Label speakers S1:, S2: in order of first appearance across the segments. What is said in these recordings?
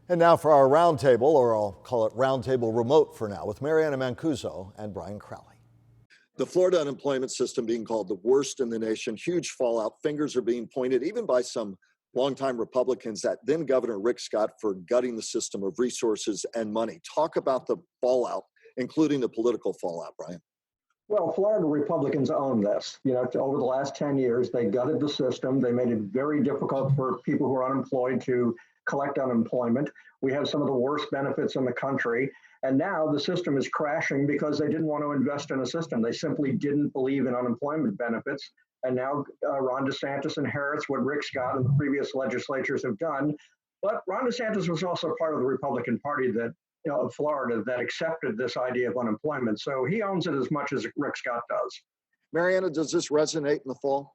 S1: And now for our roundtable, or I'll call it roundtable remote for now, with Mary Anna Mancuso and Brian Crowley. The Florida unemployment system being called the worst in the nation, huge fallout. Fingers are being pointed, even by some longtime Republicans, at then Governor Rick Scott for gutting the system of resources and money. Talk about the fallout, including the political fallout, Brian.
S2: Well, Florida Republicans own this. Over the last 10 years, they gutted the system. They made it very difficult for people who are unemployed to collect unemployment. We have some of the worst benefits in the country. And now the system is crashing because they didn't want to invest in a system. They simply didn't believe in unemployment benefits. And now Ron DeSantis inherits what Rick Scott and the previous legislatures have done. But Ron DeSantis was also part of the Republican Party of Florida that accepted this idea of unemployment. So he owns it as much as Rick Scott does.
S1: Mary Anna, does this resonate in the fall?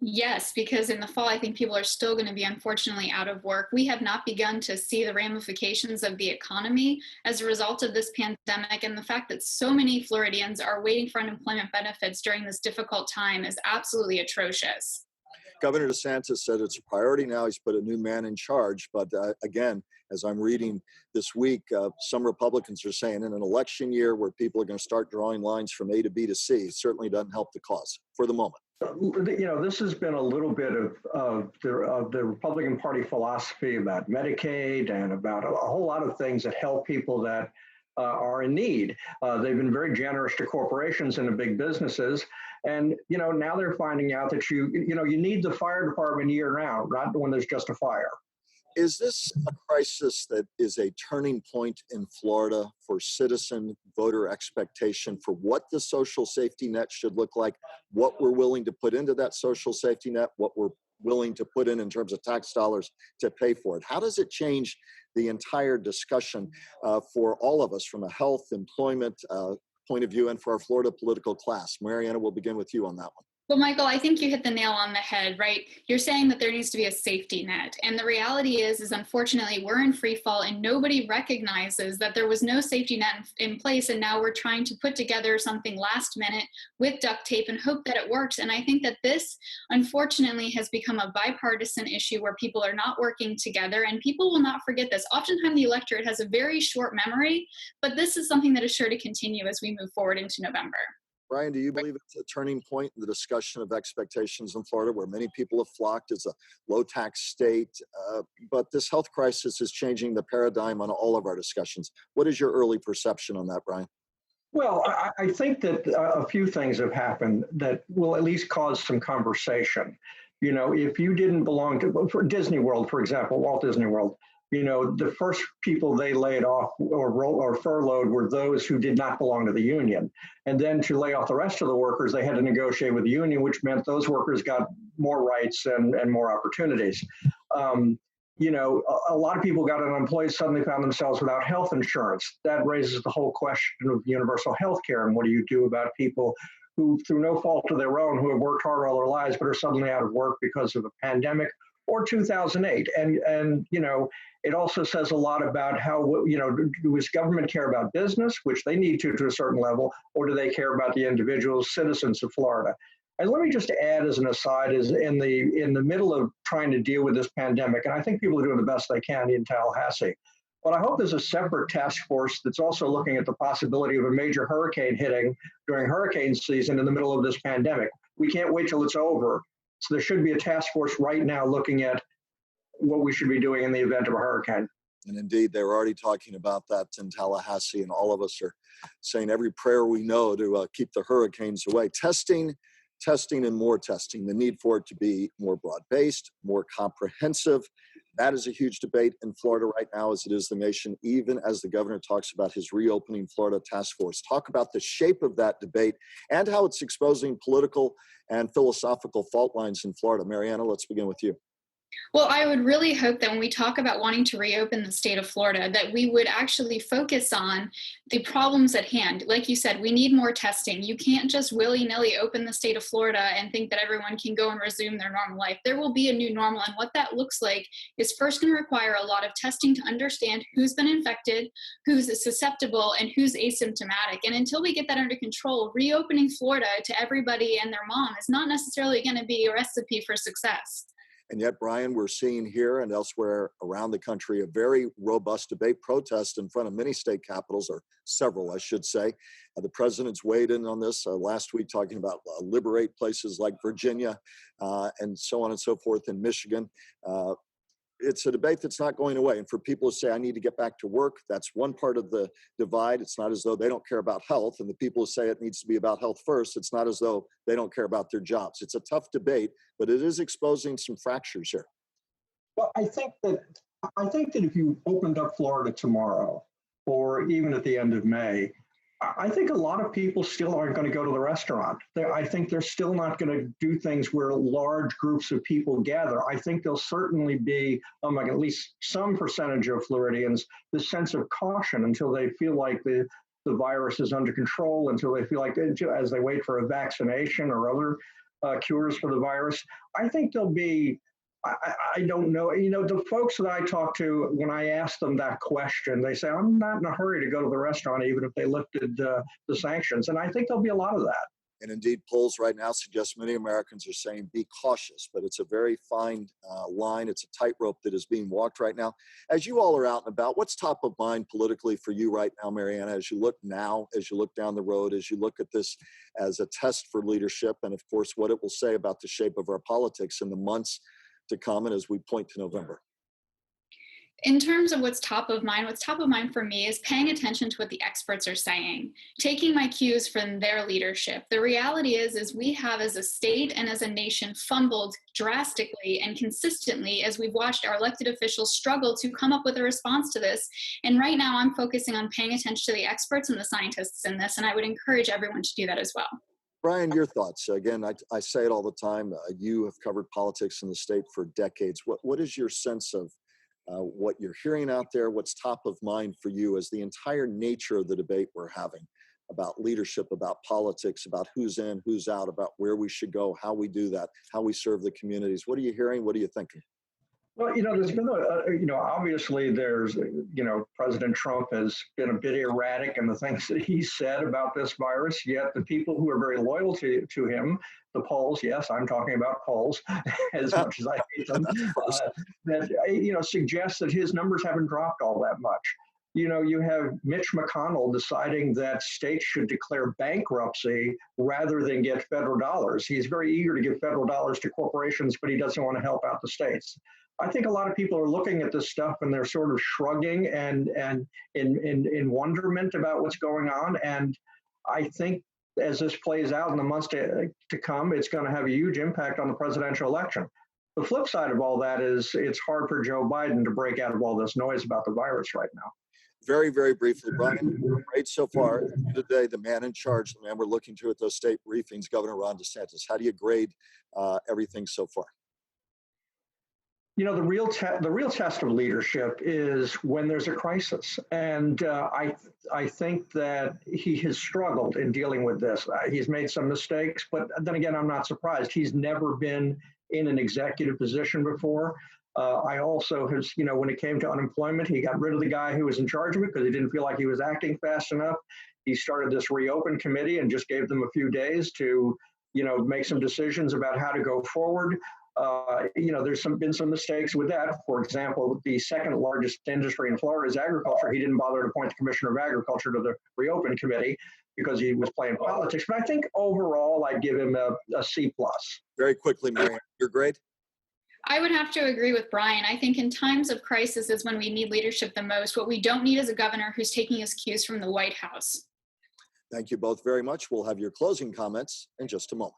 S3: Yes, because in the fall, I think people are still going to be unfortunately out of work. We have not begun to see the ramifications of the economy as a result of this pandemic. And the fact that so many Floridians are waiting for unemployment benefits during this difficult time is absolutely atrocious.
S1: Governor DeSantis said it's a priority now. He's put a new man in charge. But again, as I'm reading this week, some Republicans are saying in an election year where people are going to start drawing lines from A to B to C, it certainly doesn't help the cause for the moment.
S2: This has been a little bit of the Republican Party philosophy about Medicaid and about a whole lot of things that help people that are in need. They've been very generous to corporations and to big businesses. And, now they're finding out that you need the fire department year round, not when there's just a fire.
S1: Is this a crisis that is a turning point in Florida for citizen voter expectation for what the social safety net should look like, what we're willing to put into that social safety net, what we're willing to put in terms of tax dollars to pay for it? How does it change the entire discussion for all of us from a health, employment point of view and for our Florida political class? Mary Anna, we'll begin with you on that one.
S3: Well, Michael, I think you hit the nail on the head, right? You're saying that there needs to be a safety net. And the reality is unfortunately, we're in free fall and nobody recognizes that there was no safety net in place. And now we're trying to put together something last minute with duct tape and hope that it works. And I think that this, unfortunately, has become a bipartisan issue where people are not working together. And people will not forget this. Oftentimes, the electorate has a very short memory, but this is something that is sure to continue as we move forward into November.
S1: Brian, do you believe it's a turning point in the discussion of expectations in Florida, where many people have flocked as a low-tax state, but this health crisis is changing the paradigm on all of our discussions? What is your early perception on that, Brian?
S2: Well, I think that a few things have happened that will at least cause some conversation. If you didn't belong for Disney World, for example, Walt Disney World, the first people they laid off or furloughed were those who did not belong to the union. And then to lay off the rest of the workers, they had to negotiate with the union, which meant those workers got more rights and more opportunities. A lot of people got unemployed, suddenly found themselves without health insurance. That raises the whole question of universal health care. And what do you do about people who, through no fault of their own, who have worked hard all their lives, but are suddenly out of work because of the pandemic or 2008? And it also says a lot about how, does government care about business, which they need to a certain level, or do they care about the individual citizens of Florida? And let me just add as an aside, is in the middle of trying to deal with this pandemic, and I think people are doing the best they can in Tallahassee, but I hope there's a separate task force that's also looking at the possibility of a major hurricane hitting during hurricane season in the middle of this pandemic. We can't wait till it's over. So there should be a task force right now looking at what we should be doing in the event of a hurricane.
S1: And indeed, they're already talking about that in Tallahassee, and all of us are saying every prayer we know to keep the hurricanes away. Testing, and more testing. The need for it to be more broad-based, more comprehensive. That is a huge debate in Florida right now, as it is the nation, even as the governor talks about his reopening Florida task force. Talk about the shape of that debate and how it's exposing political and philosophical fault lines in Florida. Mary Anna, let's begin with you.
S3: Well, I would really hope that when we talk about wanting to reopen the state of Florida, that we would actually focus on the problems at hand. Like you said, we need more testing. You can't just willy-nilly open the state of Florida and think that everyone can go and resume their normal life. There will be a new normal, and what that looks like is first going to require a lot of testing to understand who's been infected, who's susceptible, and who's asymptomatic. And until we get that under control, reopening Florida to everybody and their mom is not necessarily going to be a recipe for success.
S1: And yet, Brian, we're seeing here and elsewhere around the country a very robust debate protest in front of many state capitals, or several, I should say. The president's weighed in on this last week, talking about liberate places like Virginia and so on and so forth in Michigan. It's a debate that's not going away. And for people who say, I need to get back to work, that's one part of the divide. It's not as though they don't care about health. And the people who say it needs to be about health first, it's not as though they don't care about their jobs. It's a tough debate, but it is exposing some fractures here.
S2: Well, I think that if you opened up Florida tomorrow, or even at the end of May, I think a lot of people still aren't going to go to the restaurant. I think they're still not going to do things where large groups of people gather. I think there'll certainly be, like at least some percentage of Floridians, the sense of caution until they feel like the virus is under control, until they feel like, as they wait for a vaccination or other cures for the virus. I think there'll be, I don't know. The folks that I talk to, when I ask them that question, they say, I'm not in a hurry to go to the restaurant, even if they lifted the sanctions. And I think there'll be a lot of that.
S1: And indeed, polls right now suggest many Americans are saying be cautious, but it's a very fine line. It's a tightrope that is being walked right now. As you all are out and about, what's top of mind politically for you right now, Mary Anna, as you look now, as you look down the road, as you look at this as a test for leadership, and of course, what it will say about the shape of our politics in the months to come and as we point to November?
S3: In terms of what's top of mind for me is paying attention to what the experts are saying, taking my cues from their leadership. The reality is we have as a state and as a nation fumbled drastically and consistently as we've watched our elected officials struggle to come up with a response to this. And right now I'm focusing on paying attention to the experts and the scientists in this, and I would encourage everyone to do that as well.
S1: Brian, your thoughts. Again, I say it all the time. You have covered politics in the state for decades. What is your sense of what you're hearing out there? What's top of mind for you as the entire nature of the debate we're having about leadership, about politics, about who's in, who's out, about where we should go, how we do that, how we serve the communities? What are you hearing? What are you thinking?
S2: Well, there's been obviously there's, President Trump has been a bit erratic in the things that he said about this virus, yet the people who are very loyal to him, the polls, yes, I'm talking about polls as much as I hate them, that, suggest that his numbers haven't dropped all that much. You have Mitch McConnell deciding that states should declare bankruptcy rather than get federal dollars. He's very eager to give federal dollars to corporations, but he doesn't want to help out the states. I think a lot of people are looking at this stuff and they're sort of shrugging and in wonderment about what's going on. And I think as this plays out in the months to come, it's going to have a huge impact on the presidential election. The flip side of all that is it's hard for Joe Biden to break out of all this noise about the virus right now.
S1: Very, very briefly, Brian, great so far. Today, the man in charge, the man we're looking to at those state briefings, Governor Ron DeSantis. How do you grade everything so far?
S2: The real test of leadership is when there's a crisis, and I think that he has struggled in dealing with this. He's made some mistakes, but then again, I'm not surprised. He's never been in an executive position before. I also has, when it came to unemployment, he got rid of the guy who was in charge of it because he didn't feel like he was acting fast enough. He started this reopen committee and just gave them a few days to, make some decisions about how to go forward. There's been some mistakes with that. For example, the second largest industry in Florida is agriculture. He didn't bother to appoint the commissioner of agriculture to the reopen committee because he was playing politics. But I think overall, I'd give him a C+.
S1: Very quickly, Mary, your grade?
S3: I would have to agree with Brian. I think in times of crisis is when we need leadership the most. What we don't need is a governor who's taking his cues from the White House.
S1: Thank you both very much. We'll have your closing comments in just a moment.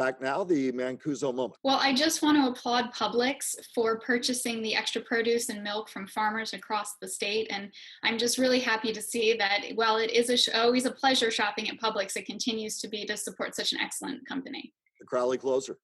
S1: Back now, the Mancuso moment.
S3: Well, I just want to applaud Publix for purchasing the extra produce and milk from farmers across the state. And I'm just really happy to see that while it is always a pleasure shopping at Publix, it continues to be to support such an excellent company.
S1: The Crowley closer.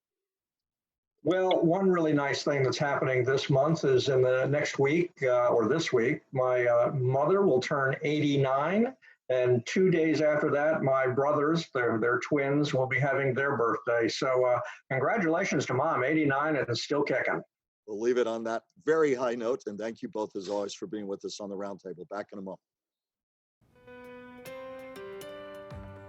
S2: Well, one really nice thing that's happening this month is in the next week or this week, my mother will turn 89. And 2 days after that, my brothers, they're twins, will be having their birthday. So congratulations to Mom, 89 and still kicking.
S1: We'll leave it on that very high note. And thank you both, as always, for being with us on the roundtable. Back in a moment.